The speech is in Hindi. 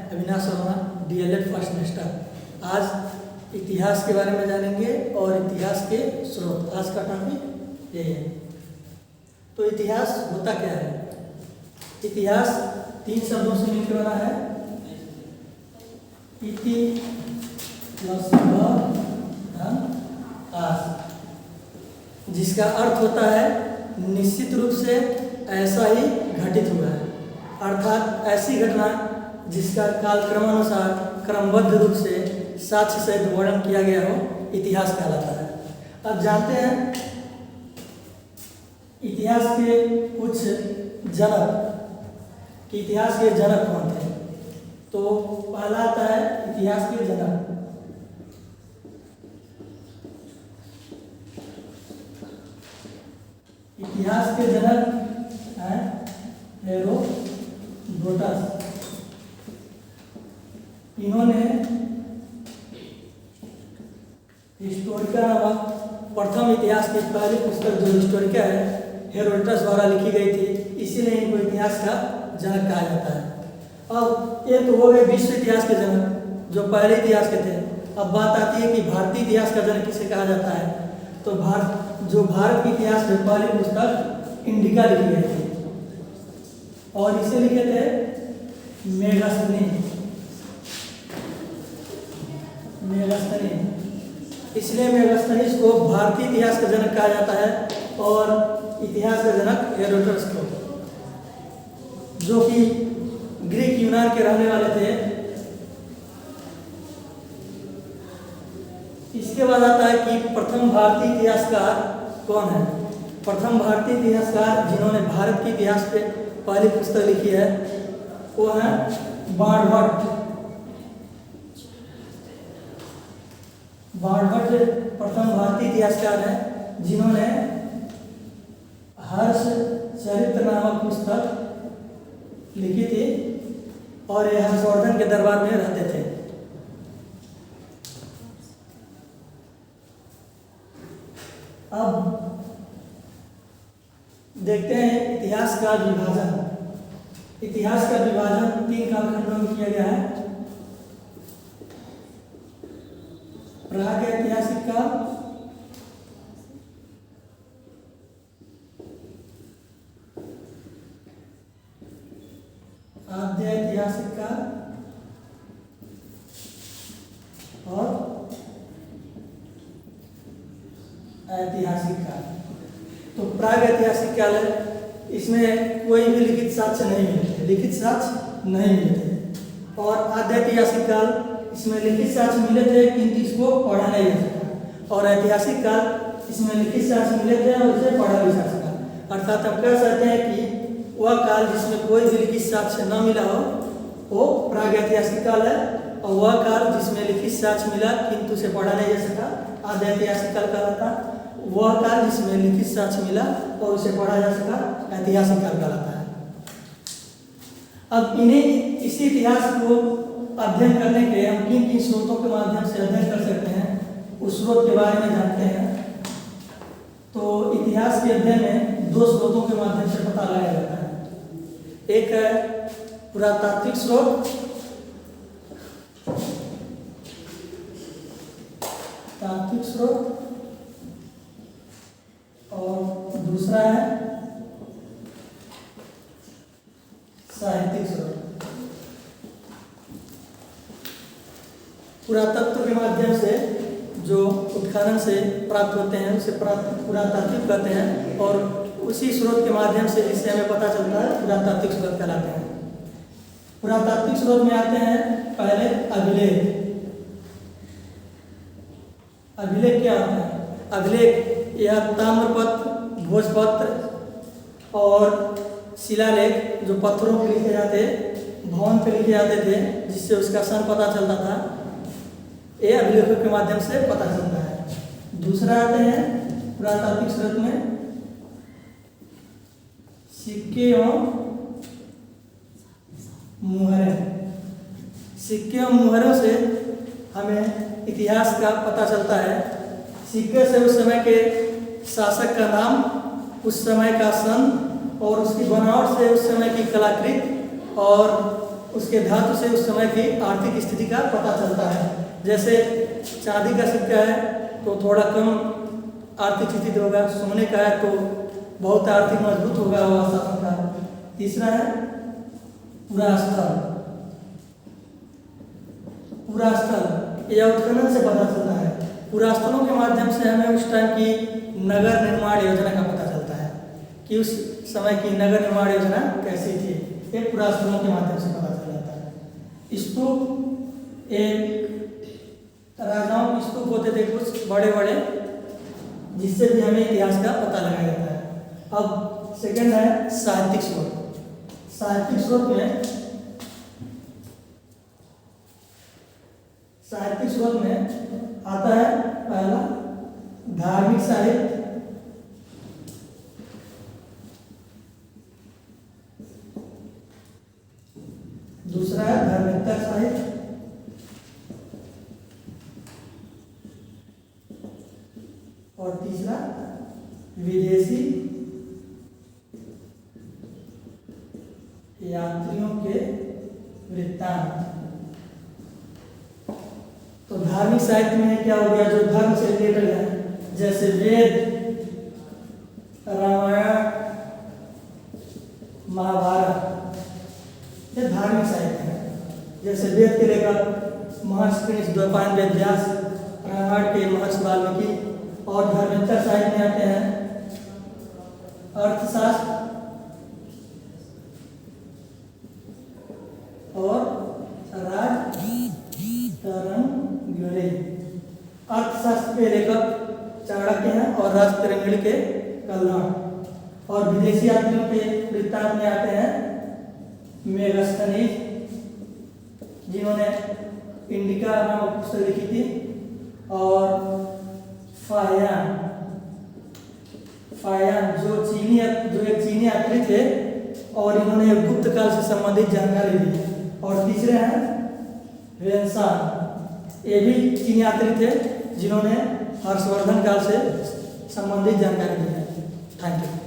Avinash Verma, DLED first semester. आज इतिहास के बारे में जानेंगे और इतिहास के स्रोत। आज का टॉपिक यही है। तो इतिहास होता क्या है? इतिहास 3 शब्दों से मिलकर बना है। इति प्लस आस, जिसका अर्थ होता है निश्चित रूप से ऐसा ही घटित हुआ है, अर्थात ऐसी घटना जिसका कालक्रमानुसार क्रमबद्ध रूप से साक्ष्य सहित वर्णन किया गया हो, इतिहास कहलाता है। अब जानते हैं इतिहास के कुछ जनक कि इतिहास के जनक कौन थे। तो पहला आता है इतिहास के जनक। इतिहास के जनक हैं हेरोडोटस। इन्होंने हिस्टोरिका नामक प्रथम इतिहास की पहली पुस्तक जो हिस्टोरिका है हेरोडोटस द्वारा लिखी गई थी, इसीलिए इनको इतिहास का जनक कहा जाता है। अब ये तो हो गए विश्व इतिहास के जनक जो पहले इतिहास के थे। अब बात आती है कि भारतीय इतिहास का जनक किसे कहा जाता है। तो भारत के इतिहास में पहली पुस्तक इंडिका लिखी गई थी और इसे लिखे थे मेगास्थनीज। इसलिए मेगास्थनीज को भारतीय इतिहास का जनक कहा जाता है और इतिहास का जनक हेरोडोटस को, जो कि ग्रीक यूनान के रहने वाले थे। इसके बाद आता है कि प्रथम भारतीय इतिहासकार कौन है। प्रथम भारतीय इतिहासकार जिन्होंने भारत के इतिहास पे पहली पुस्तक लिखी है वो है बाणभट्ट। बाणभट्ट प्रथम भारतीय इतिहासकार हैं जिन्होंने हर्ष चरित्र नामक पुस्तक लिखी थी और ये हर्षवर्धन के दरबार में रहते थे। अब देखते हैं इतिहास का विभाजन। इतिहास का विभाजन 3 कालखंडों में किया गया है। प्रागैतिहासिक काल, आद्य ऐतिहासिक काल और ऐतिहासिक काल। तो प्रागैतिहासिक काल है, इसमें कोई भी लिखित साक्ष्य नहीं मिले थे। और आद्य ऐतिहासिक काल, इसमें लिखित साक्ष्य मिले थे किंतु इसको पढ़ा नहीं जा सका। और ऐतिहासिक काल, इसमें लिखित साक्ष्य मिले थे और इसे पढ़ा भी जा सका। अर्थात हम कह सकते हैं कि वह काल जिसमें कोई भी लिखित साक्ष्य न मिला हो वो प्रागैतिहासिक काल है, और वह काल जिसमें लिखित साक्ष्य मिला किंतु उसे पढ़ा नहीं जा सका आद्य ऐतिहासिक काल कहलाता। वह काल जिसमें लिखित साक्ष्य मिला और उसे पढ़ा जा सका ऐतिहासिक काल कहलाता है। अब इसी इतिहास को अध्ययन करने के हम किन किन स्रोतों के माध्यम से अध्ययन कर सकते हैं, उस स्रोत के बारे में जानते हैं। तो इतिहास के अध्ययन में 2 स्रोतों के माध्यम से पता लगाया जाता है। एक है पुरातात्विक स्रोत, तात्विक स्रोत, और दूसरा है साहित्यिक स्रोत। पुरातत्व के माध्यम से जो उत्खनन से प्राप्त होते हैं उसे पुरातात्विक कहते हैं, और उसी स्रोत के माध्यम से जिससे हमें पता चलता है पुरातात्विक स्रोत कहलाते हैं। पुरातात्विक स्रोत में आते हैं पहले अभिलेख। अभिलेख क्या होता है? अभिलेख यह ताम्रपत्र, भोजपत्र और शिलालेख जो पत्थरों पे लिखे जाते, भवन पे लिखे जाते थे, जिससे उसका सन पता चलता था, ये अभिलेखों के माध्यम से पता चलता है। दूसरा आते हैं पुरातात्विक स्रोत में सिक्के एवं मुहरें। सिक्के एवं मुहरों से हमें इतिहास का पता चलता है। सिक्के से उस समय के शासक का नाम, उस समय का सन और उसकी बनावट से उस समय की कलाकृति और उसके धातु से उस समय की आर्थिक स्थिति का पता चलता है। जैसे चांदी का सिक्का है तो थोड़ा कम आर्थिक स्थिति होगा, सोने का है तो बहुत आर्थिक मजबूत होगा वह शासन का। तीसरा है पुरास्थल। पुरास्थल यह उत्खनन से पता चलता है। पुरास्थलों के माध्यम से हमें उस टाइम की नगर निर्माण योजना का पता चलता है कि उस समय की नगर निर्माण योजना कैसी थी, ये पुरास्थलों के माध्यम से पता चल जाता है। स्तूप, एक राजाओं के स्तूप होते थे कुछ बड़े बड़े, जिससे भी हमें इतिहास का पता लगाया जाता है। अब सेकंड है साहित्यिक स्रोत। साहित्यिक स्रोत में आता है पहला धार्मिक साहित्य, दूसरा है धर्मेतर साहित्य, और तीसरा विदेशी यात्रियों के वृत्तांत। तो धार्मिक साहित्य में क्या हो गया, जो धर्म से रिलेटेड है, जैसे वेद, रामायण, महाभारत, ये धार्मिक साहित्य है। जैसे वेद के लेखक महर्षि द्वैपायन वेद व्यास, रामायण के महर्षि वाल्मीकि, और धर्मेतर साहित्य में आते हैं अर्थशास्त्र और राजतरंगिणी। अर्थशास्त्र के लेखक चाणक्य हैं और राजतरंगिणी के कल्हड़। और विदेशी यात्रियों के वृत्तांत में आते हैं मेगस्थनीज, जिन्होंने इंडिका नामक पुस्तक लिखी थी, और फाहियान जो एक चीनी यात्री थे और इन्होंने गुप्त काल से संबंधित जानकारी दी। और तीसरे हैं वेन्सान, ये भी चीनी यात्री थे जिन्होंने हर्षवर्धन काल से संबंधित जानकारी दी है। Thank you.